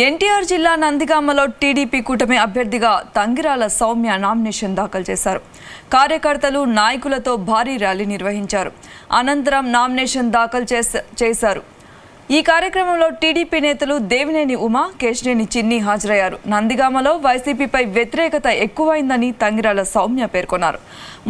ఎన్టీఆర్ జిల్లా నందిగామలో టీడీపీ కూటమి అభ్యర్థిగా తంగిరాల సౌమ్య నామినేషన్ దాఖలు చేశారు. కార్యకర్తలు నాయకులతో భారీ ర్యాలీ నిర్వహించారు. అనంతరం నామినేషన్ దాఖలు చేశారు. ఈ కార్యక్రమంలో టీడీపీ నేతలు దేవినేని ఉమా, కేశినేని చిన్ని హాజరయ్యారు. నందిగామలో వైసీపీపై వ్యతిరేకత ఎక్కువైందని తంగిరాల సౌమ్య పేర్కొన్నారు.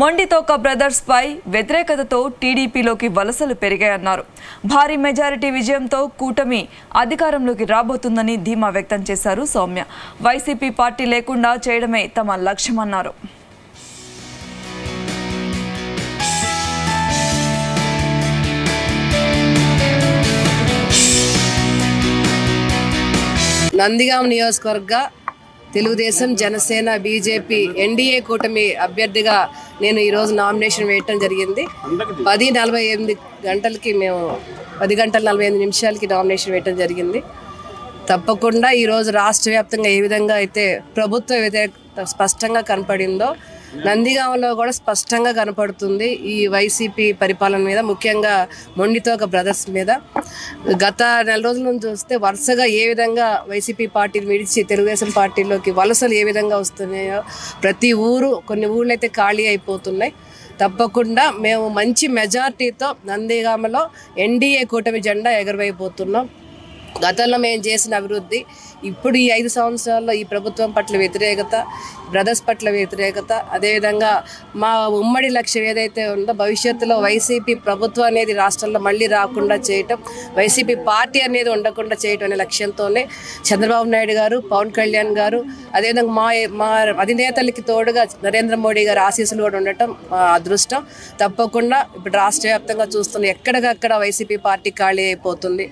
మొండితోక బ్రదర్స్ పై వ్యతిరేకతతో టీడీపీలోకి వలసలు పెరిగాయన్నారు. భారీ మెజారిటీ విజయంతో కూటమి అధికారంలోకి రాబోతుందని ధీమా వ్యక్తం చేశారు సౌమ్య. వైసీపీ పార్టీ లేకుండా చేయడమే తమ లక్ష్యమన్నారు. నందిగామ నియోజకవర్గ తెలుగుదేశం, జనసేన, బీజేపీ ఎన్డీఏ కూటమి అభ్యర్థిగా నేను ఈరోజు నామినేషన్ వేయటం జరిగింది. 10:48 గంటలకి మేము 10 గంటల 45 నిమిషాలకి నామినేషన్ వేయటం జరిగింది. తప్పకుండా ఈరోజు రాష్ట్ర వ్యాప్తంగా ఏ విధంగా అయితే ప్రభుత్వ వ్యతిరేకత స్పష్టంగా కనపడిందో నందిగామలో కూడా స్పష్టంగా కనపడుతుంది. ఈ వైసీపీ పరిపాలన మీద, ముఖ్యంగా మొండితోక బ్రదర్స్ మీద గత నెల రోజుల నుంచి చూస్తే వరుసగా ఏ విధంగా వైసీపీ పార్టీని విడిచి తెలుగుదేశం పార్టీలోకి వలసలు ఏ విధంగా వస్తున్నాయో, ప్రతి ఊరు, కొన్ని ఊళ్ళు అయితే ఖాళీ అయిపోతున్నాయి. తప్పకుండా మేము మంచి మెజార్టీతో నందిగామలో ఎన్డీఏ కూటమి జెండా ఎగరవైపోతున్నాం. గతంలో మేము చేసిన అభివృద్ధి, ఇప్పుడు ఈ 5 సంవత్సరాల్లో ఈ ప్రభుత్వం పట్ల వ్యతిరేకత, బ్రదర్స్ పట్ల వ్యతిరేకత, అదేవిధంగా మా ఉమ్మడి లక్ష్యం ఏదైతే ఉందో భవిష్యత్తులో వైసీపీ ప్రభుత్వం అనేది రాష్ట్రంలో మళ్ళీ రాకుండా చేయటం, వైసీపీ పార్టీ అనేది ఉండకుండా చేయటం అనే లక్ష్యంతోనే చంద్రబాబు నాయుడు గారు, పవన్ కళ్యాణ్ గారు, అదేవిధంగా మా అధినేతలకి తోడుగా నరేంద్ర మోడీ గారు ఆశీస్సులు కూడా ఉండటం మా అదృష్టం. తప్పకుండా ఇప్పుడు రాష్ట్ర వ్యాప్తంగా చూస్తున్న ఎక్కడికక్కడ వైసీపీ పార్టీ ఖాళీ అయిపోతుంది.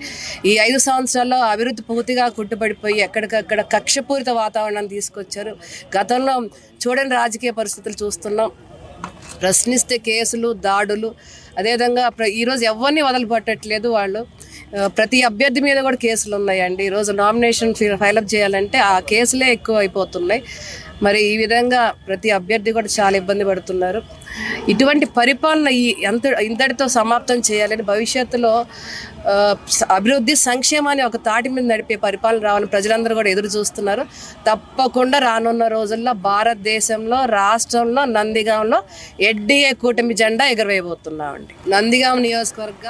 ఈ 5 సంవత్సరాల్లో అభివృద్ధి పూర్తిగా కుట్టుపడిపోయి ఎక్కడికక్కడ కక్షపూరిత వాతావరణాన్ని తీసుకొచ్చారు. గతంలో చూడని రాజకీయ పరిస్థితులు చూస్తున్నాం. ప్రశ్నిస్తే కేసులు, దాడులు, అదేవిధంగా ఈరోజు ఎవరిని వదలుపట్టట్లేదు వాళ్ళు. ప్రతి అభ్యర్థి మీద కూడా కేసులు ఉన్నాయండి. ఈరోజు నామినేషన్ ఫైలప్ చేయాలంటే ఆ కేసులే ఎక్కువ అయిపోతున్నాయి. మరి ఈ విధంగా ప్రతి అభ్యర్థి కూడా చాలా ఇబ్బంది పడుతున్నారు. ఇటువంటి పరిపాలన ఇంతటితో సమాప్తం చేయాలని, భవిష్యత్తులో అభివృద్ధి, సంక్షేమాన్ని ఒక తాటి మీద నడిపే పరిపాలన రావాలని ప్రజలందరూ కూడా ఎదురు చూస్తున్నారు. తప్పకుండా రానున్న రోజుల్లో భారతదేశంలో, రాష్ట్రంలో, నందిగాంలో ఎన్డీఏ కూటమి జెండా ఎగరవేయబోతున్నామండి. నందిగాం నియోజకవర్గ